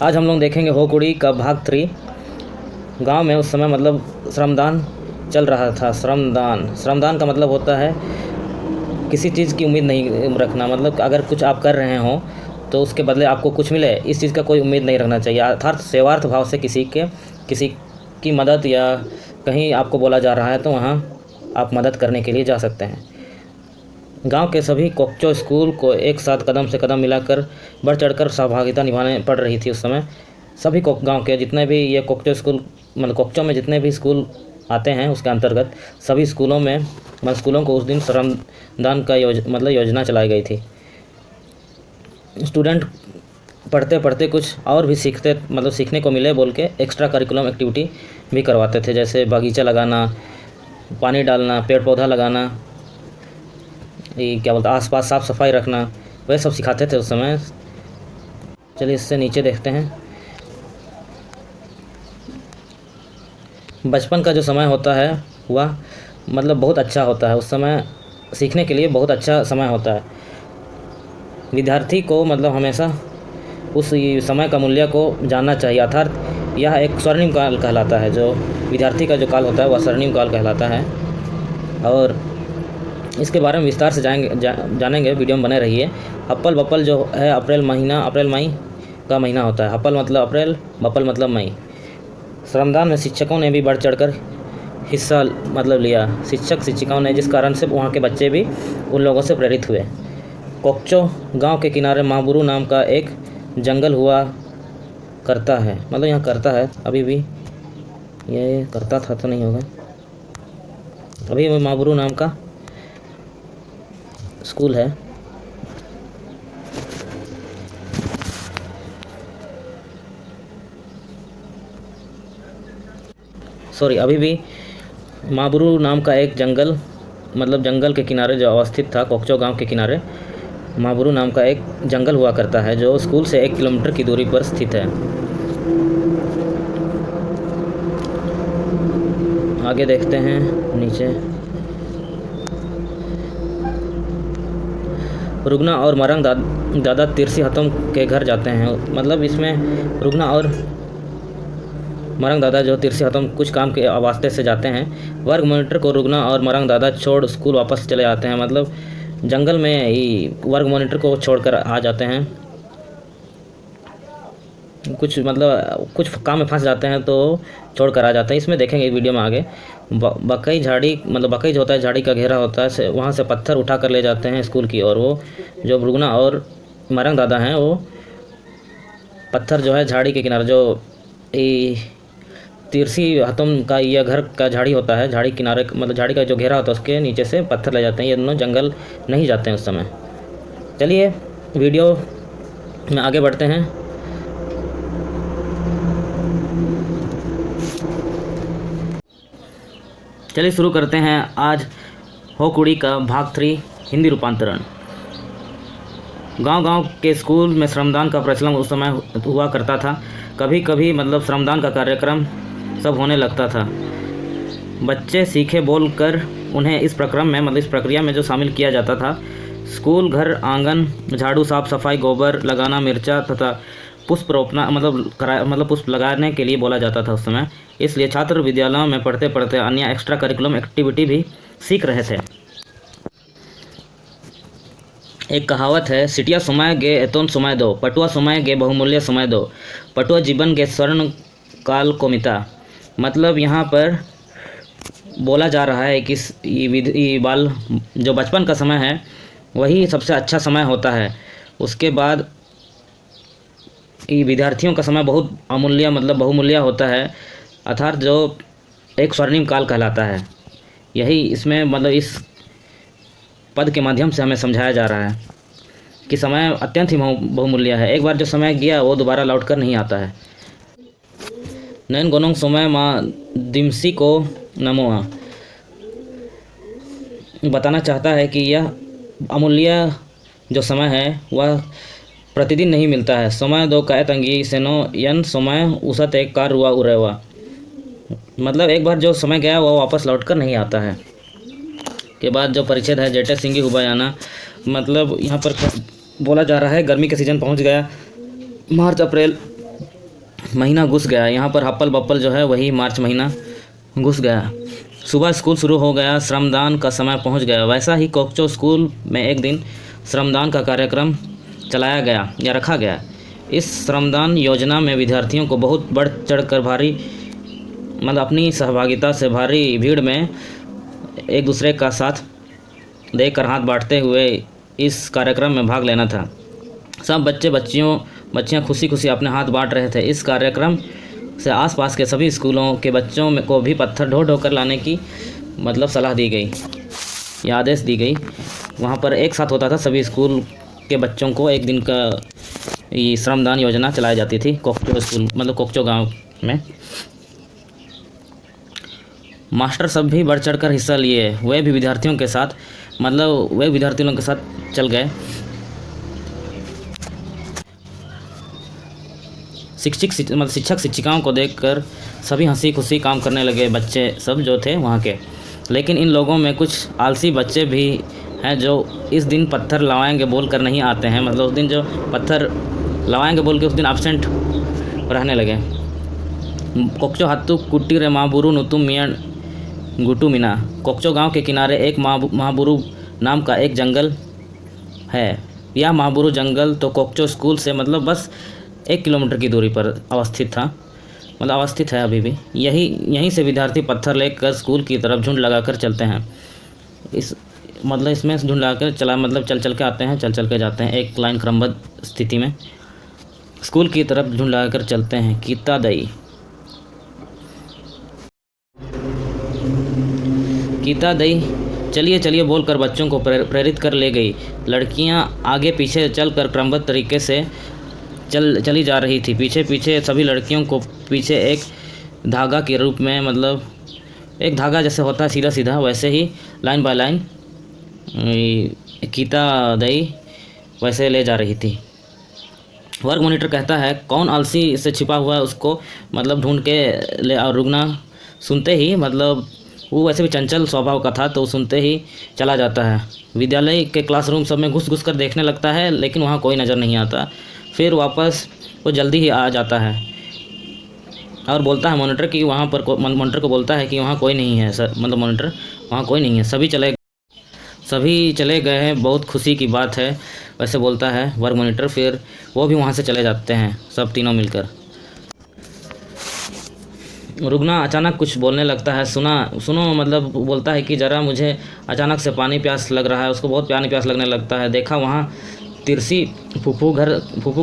आज हम लोग देखेंगे हो कुड़ी का भाग 3। गांव में उस समय मतलब श्रमदान चल रहा था। श्रमदान का मतलब होता है किसी चीज़ की उम्मीद नहीं रखना। मतलब अगर कुछ आप कर रहे हो तो उसके बदले आपको कुछ मिले, इस चीज़ का कोई उम्मीद नहीं रखना चाहिए। अर्थात सेवार्थ भाव से किसी की मदद या कहीं आपको बोला जा रहा है तो वहाँ आप मदद करने के लिए जा सकते हैं। गांव के सभी कोकचो स्कूल को एक साथ कदम से कदम मिलाकर बढ़ चढ़कर सहभागिता निभाने पड़ रही थी उस समय। सभी गांव के जितने भी ये कोकचो स्कूल मतलब कोकचो में जितने भी स्कूल आते हैं उसके अंतर्गत सभी स्कूलों को उस दिन श्रमदान का योजना चलाई गई थी। स्टूडेंट पढ़ते पढ़ते कुछ और भी सीखने को मिले बोल के एक्स्ट्रा करिकुलम एक्टिविटी भी करवाते थे, जैसे बगीचा लगाना, पानी डालना, पेड़ पौधा लगाना, ये क्या बोलते आसपास साफ़ सफाई रखना, वह सब सिखाते थे उस समय। चलिए इससे नीचे देखते हैं। बचपन का जो समय होता है वह मतलब बहुत अच्छा होता है। उस समय सीखने के लिए बहुत अच्छा समय होता है। विद्यार्थी को मतलब हमेशा उस समय का मूल्य को जानना चाहिए। अर्थात यह एक स्वर्णिम काल कहलाता है। जो विद्यार्थी का जो काल होता है वह स्वर्णिम काल कहलाता है। और इसके बारे में विस्तार से जानेंगे, वीडियो में बने रहिए। हप्पल बप्पल जो है अप्रैल मई का महीना होता है। हप्पल मतलब अप्रैल, बप्पल मतलब मई। श्रमदान में शिक्षकों ने भी बढ़ चढ़कर हिस्सा लिया। शिक्षिकाओं ने, जिस कारण से वहाँ के बच्चे भी उन लोगों से प्रेरित हुए। कोकचो गांव के किनारे महाबुरु नाम का एक जंगल हुआ करता है। मतलब यहाँ करता है, अभी भी ये करता था तो नहीं होगा। अभी महाबुरु नाम का स्कूल है। अभी भी महाबुरु नाम का एक जंगल जंगल के किनारे जो अवस्थित था, कोकचो गांव के किनारे महाबुरु नाम का एक जंगल हुआ करता है जो स्कूल से 1 किलोमीटर की दूरी पर स्थित है। आगे देखते हैं नीचे। रुगना और मरंग दादा तिरसी हतम के घर जाते हैं। मतलब इसमें रुगना और मरंग दादा जो तिरसी हतम कुछ काम के वास्ते से जाते हैं। वर्ग मॉनिटर को रुगना और मरंग दादा छोड़ स्कूल वापस चले आते हैं। मतलब जंगल में ही वर्ग मॉनिटर को छोड़कर आ जाते हैं। कुछ काम में फंस जाते हैं तो छोड़कर आ जाते हैं। इसमें देखेंगे वीडियो में आगे। बकई झाड़ी बकई जो होता है, झाड़ी का घेरा होता है, वहाँ से पत्थर उठा कर ले जाते हैं स्कूल की ओर। वो जो रुगना और मरंग दादा हैं वो पत्थर जो है झाड़ी के किनारे, जो तिरसी हतम का यह घर का झाड़ी होता है, झाड़ी किनारे झाड़ी का जो घेरा होता है उसके नीचे से पत्थर ले जाते हैं। ये दोनों जंगल नहीं जाते हैं उस समय। चलिए वीडियो में आगे बढ़ते हैं। चलिए शुरू करते हैं आज हो कुड़ी का भाग 3 हिंदी रूपांतरण। गांव के स्कूल में श्रमदान का प्रचलन उस समय हुआ करता था। कभी कभी श्रमदान का कार्यक्रम सब होने लगता था। बच्चे सीखे बोलकर उन्हें इस प्रक्रिया में जो शामिल किया जाता था। स्कूल घर आंगन झाड़ू, साफ सफाई, गोबर लगाना, मिर्चा तथा पुष्प रोपना पुष्प लगाने के लिए बोला जाता था उस समय। इसलिए छात्र विद्यालयों में पढ़ते पढ़ते अन्य एक्स्ट्रा करिकुलम एक्टिविटी भी सीख रहे थे। एक कहावत है, सिटिया समय गे एतोन समय दो, पटुआ समय गे बहुमूल्य समय दो, पटुआ जीवन गे स्वर्ण काल को मिता। मतलब यहाँ पर बोला जा रहा है कि जो बचपन का समय है वही सबसे अच्छा समय होता है। उसके बाद विद्यार्थियों का समय बहुत अमूल्य बहुमूल्य होता है। अर्थात जो एक स्वर्णिम काल कहलाता है। यही इसमें इस पद के माध्यम से हमें समझाया जा रहा है कि समय अत्यंत ही बहुमूल्य है। एक बार जो समय गया वो दोबारा लौट कर नहीं आता है। नैन गोनोंग समय माँ दिमसी को नमोआ बताना चाहता है कि यह अमूल्य जो समय है वह प्रतिदिन नहीं मिलता है। समय दो कह तंगी सेनो यन समय उसत एक कार हुआ उरेवा। मतलब एक बार जो समय गया वो वापस लौट कर नहीं आता है। के बाद जो परिच्छेद है जेठे सिंगी हुबायाना, यहाँ पर बोला जा रहा है गर्मी का सीज़न पहुंच गया। मार्च अप्रैल महीना घुस गया, यहाँ पर हप्पल बप्पल जो है वही मार्च महीना घुस गया। सुबह स्कूल शुरू हो गया, श्रमदान का समय पहुंच गया। वैसा ही कोकचो स्कूल में एक दिन श्रमदान का कार्यक्रम चलाया गया या रखा गया। इस श्रमदान योजना में विद्यार्थियों को बहुत बढ़ चढ़ कर भारी मतलब अपनी सहभागिता से भारी भीड़ में एक दूसरे का साथ देकर हाथ बांटते हुए इस कार्यक्रम में भाग लेना था। सब बच्चियाँ खुशी खुशी अपने हाथ बांट रहे थे। इस कार्यक्रम से आसपास के सभी स्कूलों के बच्चों में को भी पत्थर ढो ढो कर लाने की मतलब सलाह दी गई या आदेश दी गई। वहाँ पर एक साथ होता था सभी स्कूल के बच्चों को, एक दिन का ये श्रमदान योजना चलाई जाती थी कोकचो स्कूल मतलब कोकचो गांव में। मास्टर सब भी बढ़ चढ़ कर हिस्सा लिए, वे भी विद्यार्थियों के साथ मतलब वे विद्यार्थियों के साथ चल गए। शिक्षक शिक्षिकाओं को देखकर सभी हंसी खुशी काम करने लगे, बच्चे सब जो थे वहाँ के। लेकिन इन लोगों में कुछ आलसी बच्चे भी हैं जो इस दिन पत्थर लवाएंगे बोल कर नहीं आते हैं, मतलब उस दिन जो पत्थर लवाएंगे बोल के उस दिन एब्सेंट रहने लगे। कोकचो हाथू कुट्टी रे महाबुरु नुतुम मियाँ गुटू मीना। कोकचो गांव के किनारे एक महाबुरु नाम का एक जंगल है। यह महाबुरु जंगल तो कोकचो स्कूल से मतलब बस 1 किलोमीटर की दूरी पर अवस्थित था, मतलब अवस्थित है अभी भी। यहीं से विद्यार्थी पत्थर लेकर स्कूल की तरफ झुंड लगाकर चलते हैं। इसमें झुंड लगाकर चल के आते हैं, चल के जाते हैं एक लाइन क्रमबद्ध स्थिति में। स्कूल की तरफ झुंड लगाकर चलते हैं। कीता दई चलिए चलिए बोलकर बच्चों को प्रेरित कर ले गई। लड़कियां आगे पीछे चलकर क्रमबद्ध तरीके से चली जा रही थी। पीछे पीछे सभी लड़कियों को पीछे एक धागा के रूप में, मतलब एक धागा जैसे होता है सीधा सीधा, वैसे ही लाइन बाय लाइन कीता दई वैसे ले जा रही थी। वर्ग मॉनिटर कहता है कौन आलसी से छिपा हुआ है उसको मतलब ढूंढ के ले। और रुगना सुनते ही, मतलब वो वैसे भी चंचल स्वभाव का था तो सुनते ही चला जाता है। विद्यालय के क्लासरूम सब में घुस कर देखने लगता है, लेकिन वहाँ कोई नज़र नहीं आता। फिर वापस वो जल्दी ही आ जाता है और बोलता है मॉनिटर को बोलता है कि वहाँ कोई नहीं है सर, मतलब मॉनिटर वहाँ कोई नहीं है, सभी चले गए हैं, बहुत खुशी की बात है, वैसे बोलता है वर्ग मॉनिटर। फिर वो भी वहाँ से चले जाते हैं सब तीनों मिलकर। रुगना अचानक कुछ बोलने लगता है। सुनो मतलब बोलता है कि ज़रा मुझे अचानक से पानी प्यास लग रहा है। उसको बहुत पानी प्यास लगने लगता है। देखा वहाँ तिरसी फूफू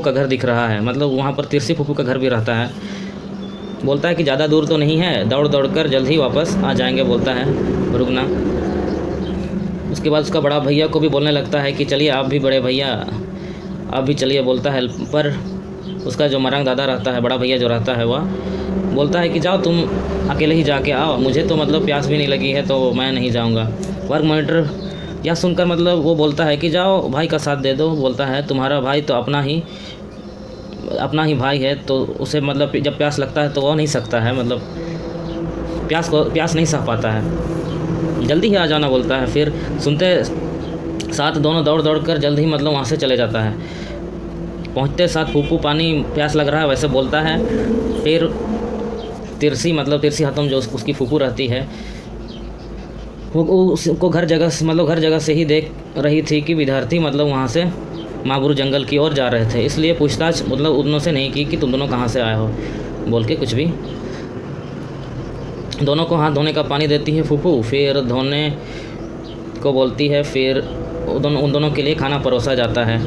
का घर दिख रहा है, मतलब वहाँ पर तिरसी फूफू का घर भी रहता है। बोलता है कि ज़्यादा दूर तो नहीं है, दौड़ कर जल्द ही वापस आ जाएंगे, बोलता है रुगना। उसके बाद उसका बड़ा भैया को भी बोलने लगता है कि चलिए आप भी बड़े भैया आप भी चलिए, बोलता है। पर उसका जो मरंग दादा रहता है, बड़ा भैया जो रहता है, वह बोलता है कि जाओ तुम अकेले ही जाके आओ, मुझे तो मतलब प्यास भी नहीं लगी है तो मैं नहीं जाऊँगा। वर्ग मॉनिटर यह सुनकर मतलब वो बोलता है कि जाओ भाई का साथ दे दो, बोलता है तुम्हारा भाई तो अपना ही भाई है, तो उसे मतलब जब प्यास लगता है तो वो नहीं सकता है, मतलब प्यास नहीं सह पाता है, जल्दी ही आ जाना, बोलता है। फिर सुनते साथ दोनों दौड़ कर जल्द ही मतलब वहाँ से चले जाता है। पहुँचते साथ फूफू पानी प्यास लग रहा है वैसे बोलता है। फिर तिरसी हतम जो उसकी फूफू रहती है, वो उसको हर जगह से ही देख रही थी कि विद्यार्थी मतलब वहाँ से महाबुरु जंगल की ओर जा रहे थे, इसलिए पूछताछ मतलब उन से नहीं की कि तुम दोनों कहाँ से आए हो बोल के कुछ भी। दोनों को हाथ धोने का पानी देती है फूफू, फिर धोने को बोलती है। फिर उन दोनों के लिए खाना परोसा जाता है।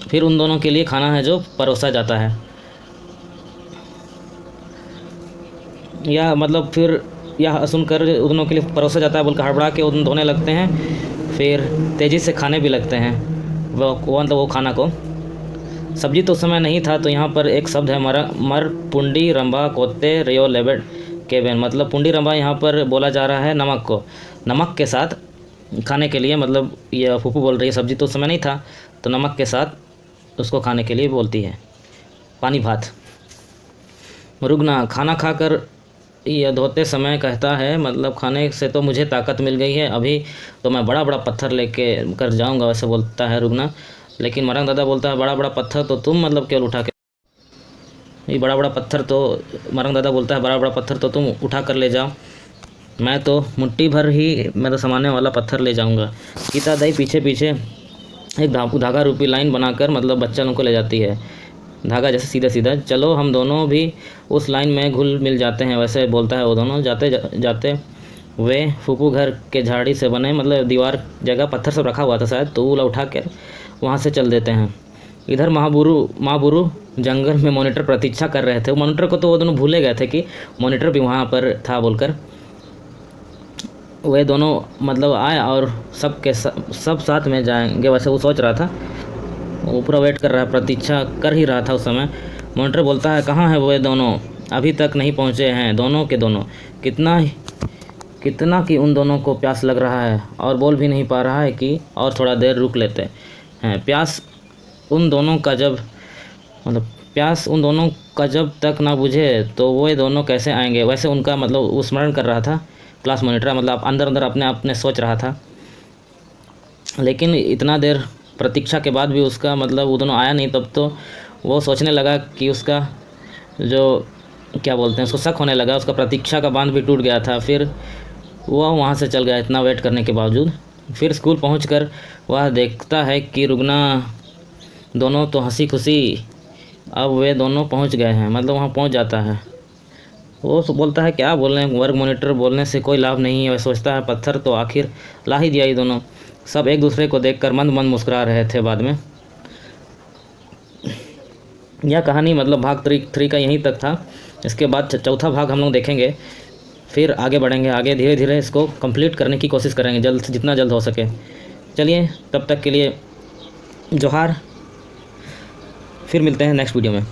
फिर उन दोनों के लिए खाना है जो परोसा जाता है, या मतलब फिर यह सुनकर उन के लिए परोसा जाता है बोलकर हड़बड़ा के उन धोने लगते हैं। फिर तेज़ी से खाने भी लगते हैं वो खाना को। सब्जी तो उस समय नहीं था, तो यहाँ पर एक शब्द है मर पुंडी रंबा कोते रेयो लेबेड केबेन, मतलब पुंडी रंबा यहाँ पर बोला जा रहा है नमक को, नमक के साथ खाने के लिए, मतलब ये फूफू बोल रही है सब्जी तो उस समय नहीं था तो नमक के साथ उसको खाने के लिए बोलती है। पानी भात। रुगना खाना खाकर यह धोते समय कहता है मतलब खाने से तो मुझे ताकत मिल गई है, अभी तो मैं बड़ा पत्थर लेके कर जाऊंगा, वैसे बोलता है रुगना। लेकिन मरंग दादा बोलता है बड़ा बड़ा पत्थर तो तुम मतलब केवल उठा के, ये बड़ा बड़ा पत्थर तो, मरंग दादा बोलता है बड़ा बड़ा पत्थर तो तुम उठा कर ले जाओ, मैं तो मुट्ठी भर ही मतलब समाने वाला पत्थर ले जाऊंगा। गीता दाई पीछे पीछे एक धागा रूपी लाइन बनाकर मतलब बच्चा लोग को ले जाती है, धागा जैसे सीधा सीधा, चलो हम दोनों भी उस लाइन में घुल मिल जाते हैं, वैसे बोलता है वो दोनों। जाते वे फूफू घर के झाड़ी से बने मतलब दीवार जगह पत्थर सब रखा हुआ था शायद, तो वो उठा कर वहाँ से चल देते हैं। इधर महाबुरू जंगल में मॉनिटर प्रतीक्षा कर रहे थे। मॉनिटर को तो वो दोनों भूले गए थे कि मॉनिटर भी वहाँ पर था बोलकर। वे दोनों मतलब आए और सब साथ में जाएंगे वैसे वो सोच रहा था, वो पूरा वेट कर रहा है, प्रतीक्षा कर ही रहा था उस समय। मॉनिटर बोलता है कहाँ है वे दोनों, अभी तक नहीं पहुँचे हैं दोनों के दोनों, कितना कि उन दोनों को प्यास लग रहा है और बोल भी नहीं पा रहा है कि और थोड़ा देर रुक लेते हैं। प्यास उन दोनों का जब तक ना बुझे तो वो दोनों कैसे आएंगे, वैसे उनका मतलब वो स्मरण कर रहा था क्लास मॉनिटर, मतलब अंदर अंदर अपने सोच रहा था। लेकिन इतना देर प्रतीक्षा के बाद भी उसका मतलब वो दोनों आया नहीं, तब तो वो सोचने लगा कि उसका जो क्या बोलते हैं उसको शक होने लगा, उसका प्रतीक्षा का बांध भी टूट गया था। फिर वह वहाँ से चल गया इतना वेट करने के बावजूद। फिर स्कूल पहुंचकर वह देखता है कि रुगना दोनों तो हंसी खुशी अब वे दोनों पहुंच गए हैं, मतलब वहाँ पहुंच जाता है। वो बोलता है क्या बोल रहे हैं, वर्ग मॉनिटर बोलने से कोई लाभ नहीं है। वह सोचता है पत्थर तो आखिर ला ही दिया। ये दोनों सब एक दूसरे को देखकर मंद मंद मुस्कुरा रहे थे। बाद में यह कहानी मतलब भाग 3 का यहीं तक था। इसके बाद चौथा भाग हम लोग देखेंगे, फिर आगे बढ़ेंगे, आगे धीरे धीरे इसको कंप्लीट करने की कोशिश करेंगे जितना जल्द हो सके। चलिए तब तक के लिए जोहार, फिर मिलते हैं नेक्स्ट वीडियो में।